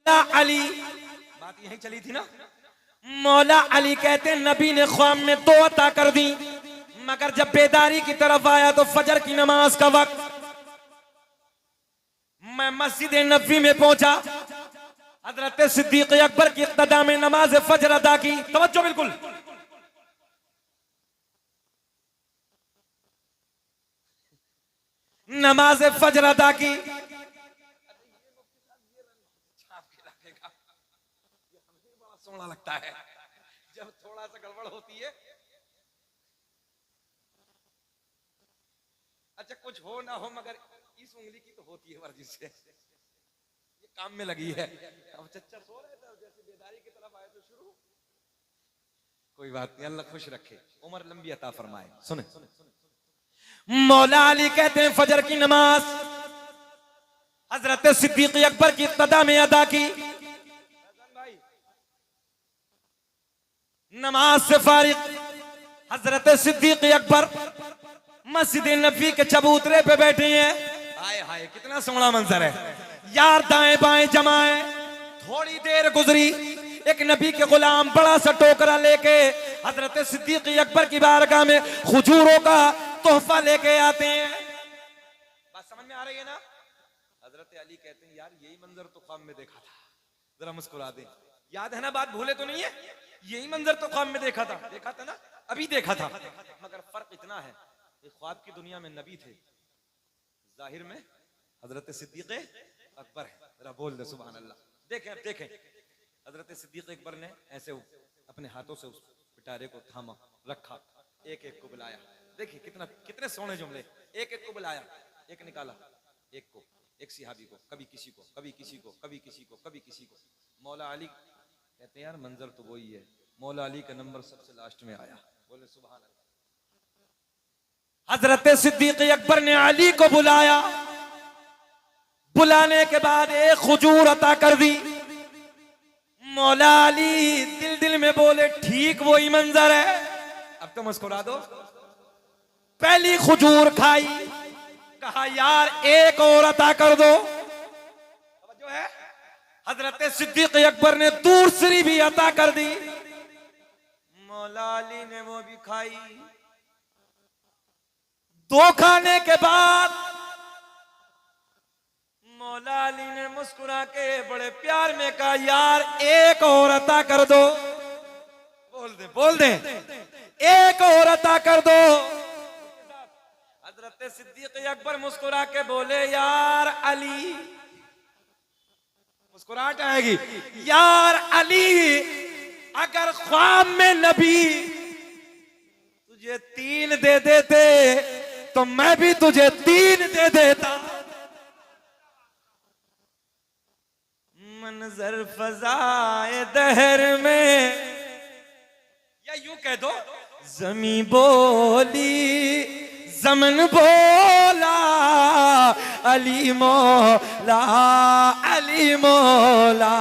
अली, बात यही चली थी ना। मौला अली कहते हैं नबी ने ख्वाब में 2 अता कर दी, मगर जब बेदारी की तरफ आया तो फजर की नमाज का वक्त, मैं मस्जिद नबी में पहुंचा, हजरत सिद्दीक अकबर की इक़्तिदा में नमाज फजर अदा की। तवज्जो बिल्कुल, नमाज फजर अदा की। सोना लगता है जब थोड़ा सा गड़बड़ होती है। अच्छा कुछ हो ना हो मगर इस उंगली की तो होती है वर्जिश से, ये काम में लगी है। अब चच्चा सो रहे थे, जैसे बेदारी की तरफ आए तो शुरू। कोई बात नहीं, अल्लाह खुश रखे, उम्र लंबी अता फरमाए। सुने, मौला अली कहते हैं फजर की नमाज हजरत सिद्दीक अकबर की इक़्तिदा में अदा की। नमाज से फारिग हजरत सिद्दीक अकबर मस्जिद नबी के चबूतरे पे बैठे हैं। हाय हाय कितना सोहना मंजर है यार, दाएं बाएं जमाए। थोड़ी देर गुजरी, एक नबी के गुलाम बड़ा सा टोकरा लेके हजरत सिद्दीक अकबर की बारगाह में खजूरों का तोहफा लेके आते हैं। बात समझ में आ रही है ना? हजरत अली कहते हैं यार यही मंजर तो ख्वाब में देखा था, जरा मुस्कुरा दे। याद है ना, बात भूले तो नहीं है? यही मंजर तो ख्वाब में देखा था ना, अभी देखा था। मगर फर्क इतना है, ख्वाब की दुनिया में नबी थे, जाहिर में हजरत सिद्दीक अकबर है। जरा बोल दे सुभान अल्लाह। देखें, अब देखें, हजरत सिद्दीक अकबर ने ऐसे अपने हाथों से उस पिटारे को थामा, रखा, एक एक को बुलाया। देखिए कितने सोने जुमले। एक एक को बुलाया, एक निकाला, एक को, एक सिहाबी को, कभी किसी को, कभी किसी को, कभी किसी को, कभी किसी को। मौला अली कहते हैं यार मंजर तो वही है। मौला अली का नंबर सबसे लास्ट में आया। बोले सुभान अल्लाह। हजरत सिद्दीक अकबर ने अली को बुलाया, बुलाने के बाद एक खजूर अता कर दी। मौला अली दिल दिल में बोले ठीक वही मंजर है। अब तो मुस्कुरा दो। पहली खजूर खाई, कहा यार एक और अता कर दो। जो है हजरत सिद्दीक अकबर ने दूसरी भी अता कर दी। मौला अली ने वो भी खाई। 2 खाने के बाद मौला अली ने मुस्कुरा के बड़े प्यार में कहा यार एक और अता कर दो। बोल दे एक और अता कर दो। हजरत सिद्दीक अकबर मुस्कुरा के बोले यार अली, मुस्कुराहट आएगी, यार अली अगर ख्वाब में नबी तुझे 3 दे देते तो मैं भी तुझे 3 दे देता। मंजर फजाए दहर में, या यूं कह दो जमी बोली जमन बोला अली मौला, अली मौला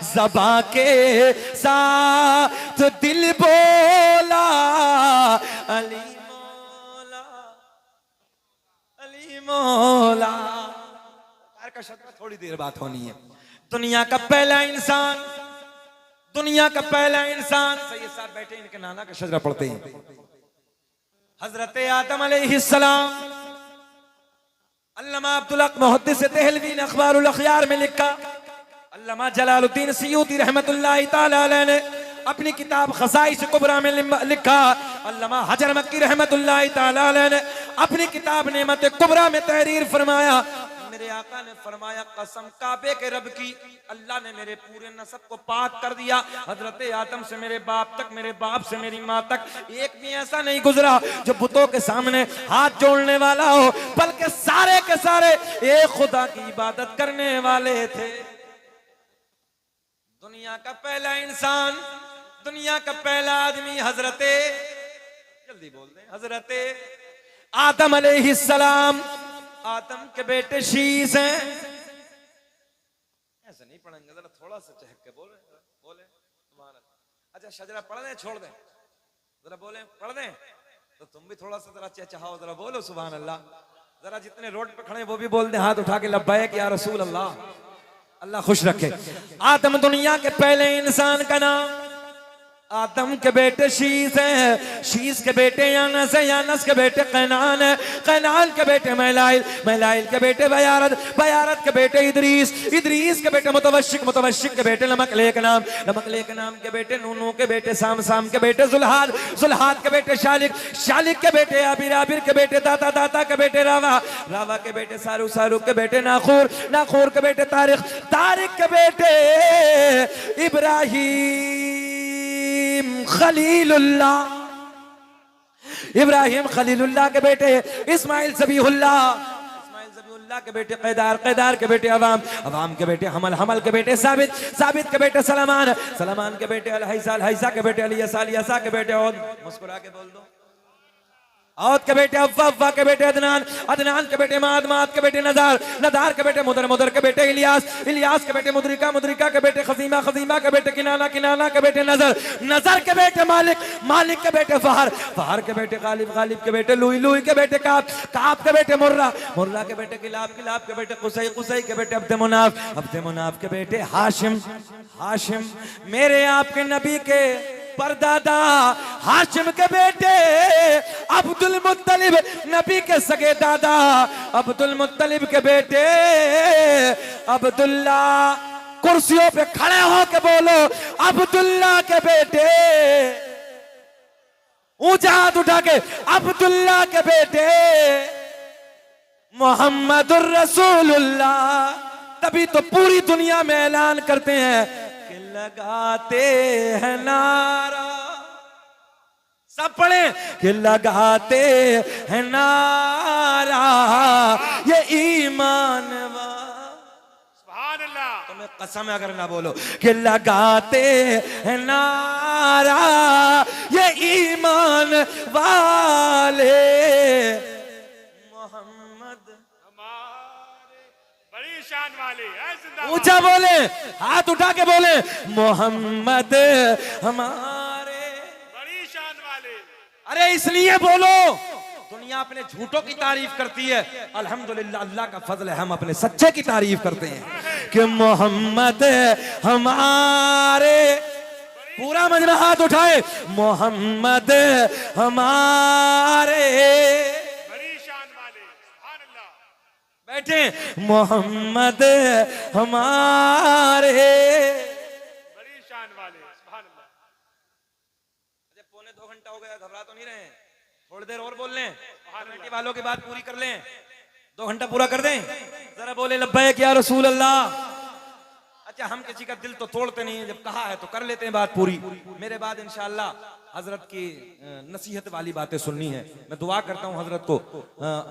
ज़बां के साथ दिल बोला अली मौला, अली मौला। का शब्द थोड़ी देर बात होनी है। दुनिया का पहला इंसान, दुनिया का पहला इंसान, सैयद साहब बैठे, इनके नाना का शजरा पढ़ते हैं। हजरत आदम अलैहिस्सलाम, अल्लामा अब्दुल हक मुहद्दिस देहलवी ने अखबारुल अखयार में लिखा, अल्लामा जलालुद्दीन सियूती रहमतुल्लाहि ताला अलैह ने अपनी किताब खसाइस कुबरा में लिखा, अल्लामा हजर मक्की रहमतुल्लाहि ताला अलैह ने अपनी किताब नेमत कुबरा में तहरीर फरमाया, मेरे आका ने फरमाया कसम काबे के रब की, अल्लाह ने मेरे पूरे नसब को पाक कर दिया। हजरत आदम से मेरे बाप तक, मेरे बाप से मेरी माँ तक एक भी ऐसा नहीं गुजरा जो बुतों के सामने हाथ जोड़ने वाला हो, बल्कि सारे के सारे एक खुदा की इबादत करने वाले थे। दुनिया का पहला इंसान, दुनिया का पहला आदमी हजरते, जल्दी बोल दें, हजरते आदम अलैहिस्सलाम, आदम के बेटे शीस हैं। ऐसा नहीं पढ़ेंगे, जरा थोड़ा सा चहक के बोले सुभान अल्लाह। अच्छा शजरा पढ़ दें, छोड़ दें, जरा बोले पढ़ दें तो तुम भी थोड़ा सा जरा चहचहाओ, जरा बोलो सुभान अल्लाह। जरा जितने रोड पे खड़े वो भी बोल दें हाथ उठा के लब्बैक या रसूल अल्लाह। अल्लाह खुश रखे। आदम दुनिया के पहले इंसान का नाम। आदम के बेटे शीस हैं, शीस के बेटे यानस है, यानस के बेटे कैनान है, कैनान के बेटे मैलाइल, मैलाइल के बेटे बयारत, बयारत के बेटे इदरीस, इदरीस के बेटे मुतवशिक, मुतवशिक के बेटे लमकले के नाम, लमकले के नाम के बेटे नूनू के बेटे साम, साम के बेटे जुल्हाद, जुल्हाद के बेटे शालिक, शालिक के बेटे आबिर, आबिर के बेटे दाता, दाता के बेटे रावा, रावा के बेटे सारू, सारू के बेटे नाखूर, नाखूर के बेटे तारिक, तारिक के बेटे इब्राहिम खलीलुल्लाह, इब्राहिम खलीलुल्लाह के बेटे इस्माइल ज़बीहुल्लाह, इस्माइल ज़बीहुल्लाह के बेटे कैदार, कैदार के बेटे अवाम, अवाम के बेटे हमल, हमल के बेटे साबित, साबित के बेटे सलमान, सलमान के बेटे अलहैसा, अलहैसा के बेटे अलियसा, अलियसा के बेटे और मुस्कुरा के बोल दो औद के बेटे अव्वा, अव्वा के बेटे अदनान, अदनान के बेटे माद, माद के बेटे नदार, नदार के बेटे मुदर, मुदर के बेटे इलियास, इलियास के बेटे मुदरिका, मुदरिका के बेटे खजीमा, खजीमा के बेटे किनाना, किनाना के बेटे नजर, नजर के बेटे मालिक, मालिक के बेटे फहर, फहर के बेटे गालिब, गालिब के बेटे लुई, लुई के बेटे काब, काब के बेटे मुर्रा, मुर्रा के बेटे किलाब, किलाब के बेटे कुसै, कुसै के बेटे अब्द मुनाफ, अब्द मुनाफ के बेटे हाशिम, हाशिम मेरे आपके नबी के परदादा हाशिम के बेटे अब्दुल मुत्तलिब, नबी के सगे दादा अब्दुल मुत्तलिब के बेटे अब्दुल्ला, कुर्सियों पे खड़े हो के बोलो अब्दुल्ला के बेटे, ऊंचा हाथ उठा के अब्दुल्ला के बेटे मोहम्मदुर रसूलुल्लाह। तभी तो पूरी दुनिया में ऐलान करते हैं कि लगाते हैं नारा, सब पढ़े कि लगाते हैं नारा ये ईमान सुभान अल्लाह, तुम्हें कसम है अगर ना बोलो कि लगाते हैं नारा ये ईमान वाले मोहम्मद हमारे बड़ी शान वाले हैं जिंदाबाद। ऊंचा बोले, हाथ उठा के बोले मोहम्मद हमारे बड़ी शान वाले। अरे इसलिए बोलो दुनिया अपने झूठों की तारीफ करती है, अल्हम्दुलिल्लाह अल्लाह का फजल है हम अपने सच्चे की तारीफ करते हैं कि मोहम्मद हमारे, पूरा मजमा हाथ उठाए मोहम्मद हमारे, बड़ी शान वाले सुभान अल्लाह। बैठे मोहम्मद हमारे, बड़ी शान वाले सुभान अल्लाह। पौने 2 घंटा हो गया, घबरा तो नहीं रहे? थोड़ी देर और बोल लें, कमेटी वालों की बात पूरी कर लें, 2 घंटा पूरा कर दें। जरा बोले लब्बैक या रसूल अल्लाह। अच्छा हम किसी का दिल तो तोड़ते नहीं है, जब कहा है तो कर लेते हैं बात पूरी। मेरे बाद इंशाअल्लाह हजरत की नसीहत वाली बातें सुननी है। मैं दुआ करता हूँ हजरत को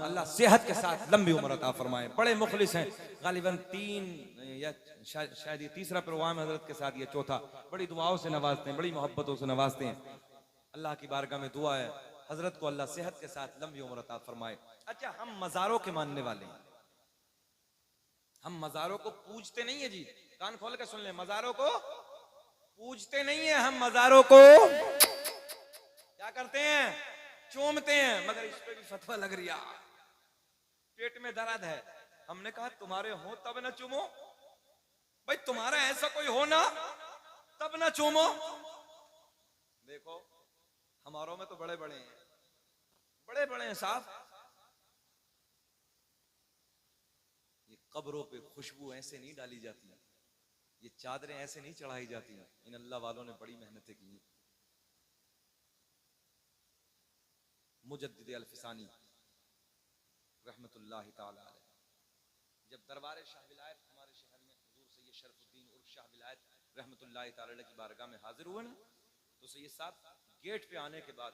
अल्लाह सेहत के साथ लंबी उम्र अता फरमाए। बड़े मुखलिस हैं, गालिबन 3 या शायद ये तीसरा प्रोग्राम हजरत के साथ, ये चौथा। बड़ी दुआओं से नवाजते हैं, बड़ी मोहब्बतों से नवाजते हैं। अल्लाह की बारगाह में दुआ है हजरत को अल्लाह सेहत के साथ लंबी उम्र अता फरमाए। अच्छा हम मज़ारों के मानने वाले हैं, हम मज़ारों को पूजते नहीं है जी, कान खोल के सुन ले, मज़ारों को पूजते नहीं है, हम मज़ारों को क्या करते हैं? चूमते हैं। मगर इस पे भी फतवा लग रही है, पेट में दर्द है। हमने कहा तुम्हारे हो तब ना चूमो, भाई तुम्हारा ऐसा कोई हो ना तब ना चूमो। देखो हमारों में तो बड़े बड़े हैं, बड़े बड़े हैं साहब। ये कब्रों पे खुशबू ऐसे नहीं डाली जाती, ये चादरें ऐसे नहीं चढ़ाई जाती। इन अल्लाह वालों ने बड़ी मेहनतें की। मुजद्दिद अल-फिसानी रहमतुल्लाहि ताला अलैह, जब दरबार शाह विलायत हमारे शहर में हुजूर सैयद शरफुद्दीन उर्फ शाह विलायत रहमतुल्लाहि ताला अलैह की बारगाह में हाजिर हुए ना, तो सैयद साहब गेट पे आने के बाद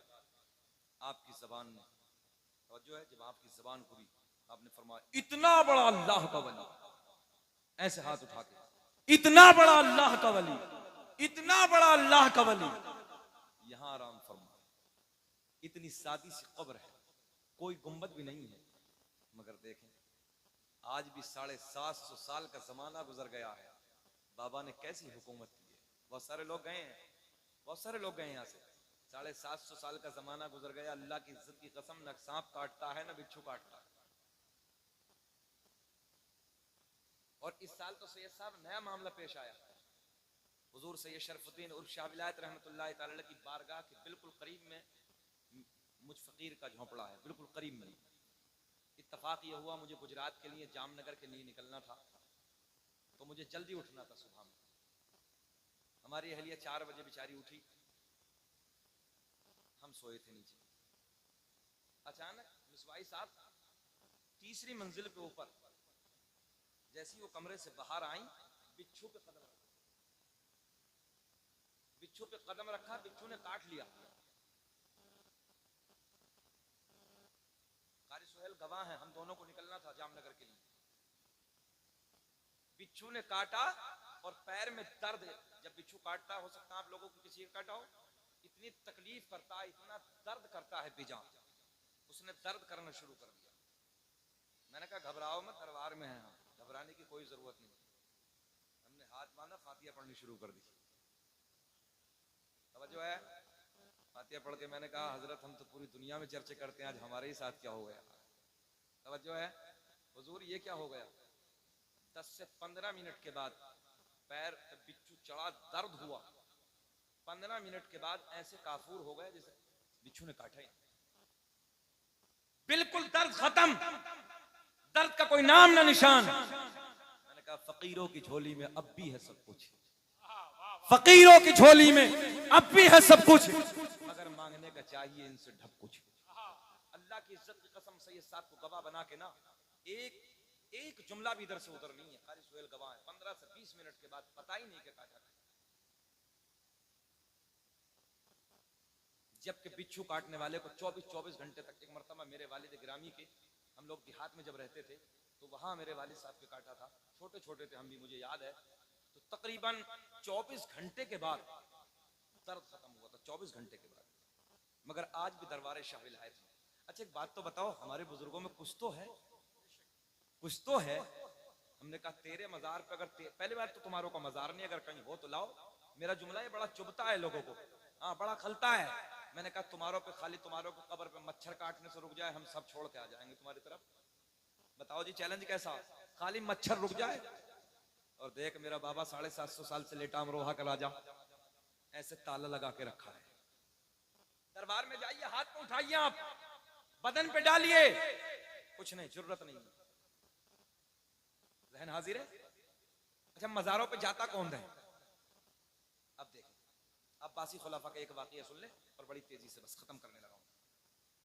आपकी जबान में तवज्जो है, जब आपकी जबान खुली आपने फरमाया इतना बड़ा अल्लाह का वली, ऐसे हाथ उठा के, इतना बड़ा अल्लाह का वली, इतना बड़ा अल्लाह का वली यहां आराम फरमा। इतनी सादी सी कब्र है, कोई गुंबद भी नहीं है, मगर देखें आज भी 750 साल का जमाना गुजर गया है, बाबा ने कैसी हुकूमत की है। बहुत सारे लोग गए हैं, बहुत सारे लोग गए यहाँ से। 750 साल का जमाना गुजर गया, अल्लाह की इज्जत की कसम, न सांप काटता है न बिच्छू काटता है। और इस साल तो सैयद साहब नया मामला पेश आया। हुजूर सैयद शरफुद्दीन उर्फ शाह विलायत रहमतुल्लाह तआला की बारगाह के बिल्कुल करीब में मुझ फकीर का झोंपड़ा है, बिल्कुल करीब में। इत्तफाक ये हुआ मुझे गुजरात के लिए जामनगर के लिए निकलना था, तो मुझे जल्दी उठना था सुबह में। हमारी अहलिया 4 बजे बेचारी उठी, हम सोए थे नीचे। अचानक मिसवाई साहब तीसरी मंजिल पे ऊपर जैसे ही वो कमरे से बाहर आई, बिच्छू पे कदम रखा, बिच्छू पे कदम रखा, बिच्छू ने काट लिया। कारी सुहेल गवाह है, हम दोनों को निकलना था जामनगर के लिए। बिच्छू ने काटा और पैर में दर्द, जब बिच्छू काटता, हो सकता है आप लोगों को किसी का काटा हो, इतनी तकलीफ करता है, इतना दर्द करता है बिजान। उसने दर्द करना शुरू कर दिया। मैंने कहा घबराओ मत, दरबार में है हम, घबराने की कोई जरूरत नहीं। हमने हाथ बांधा, फातिया पढ़नी शुरू कर दी। तवज्जो है, फातिया पढ़ के मैंने कहा हजरत हम तो पूरी दुनिया में चर्चे करते हैं, आज हमारे ही साथ क्या हो गया। तवज्जो है हुजूर, ये क्या हो गया। 10 से 15 मिनट के बाद पैर बिच्छू चढ़ा, दर्द हुआ। 15 मिनट के बाद ऐसे काफूर हो गए जैसे बिच्छू ने काटा ही। बिल्कुल दर्द खत्म, दर्द का कोई नाम ना निशान। मैंने कहा फकीरों की झोली में अब भी है सब कुछ, फकीरों की झोली में अब भी है सब कुछ, मगर मांगने का चाहिए इनसे ढक कुछ। अल्लाह की इज्जत की कसम सैयद साहब को गवाह बना के ना, एक जुमला भी इधर से उधर नहीं है। कारी सुहेल गवाह है। 15 से 20 मिनट के बाद पता ही नहीं कि काटा। जबकि बिच्छू काटने वाले को 24 घंटे तक, एक मरतबा मेरे वालिद गिरामी के, हम लोग देहात में जब रहते थे तो वहां मेरे वालिद साहब के काटा था, छोटे छोटे थे हम भी, मुझे याद है। तो तकरीबन 24 घंटे के बाद दर्द खत्म हुआ था, 24 घंटे के बाद। मगर आज भी दरबार शाह विलायत में। अच्छा एक बात तो बताओ, हमारे बुजुर्गों में कुछ तो है, कुछ तो है। हमने कहा तेरे मजार पे अगर पहली बार तो तुम्हारों का मजार नहीं, अगर कहीं हो तो लाओ। मेरा जुमला ये बड़ा चुभता है लोगों को, हाँ बड़ा खलता है। मैंने कहा तुम्हारों पे, खाली तुम्हारों को कब्र पे मच्छर काटने से रुक जाए, हम सब छोड़ के आ जाएंगे तुम्हारी तरफ। बताओ जी चैलेंज कैसा, खाली मच्छर रुक जाए। और देख मेरा बाबा 750 साल से लेटा अमरोहा का राजा, ऐसे ताला लगा के रखा है। दरबार में जाइए, हाथ पे उठाइए, आप बदन पे डालिए, कुछ नहीं, जरूरत नहीं। जहन हाजिर है। अच्छा मजारों पे जाता कौन है। अब देखें, अब बासी खुलाफा का एक वाकया सुन ले और बड़ी तेजी से बस खत्म करने लगा हूं।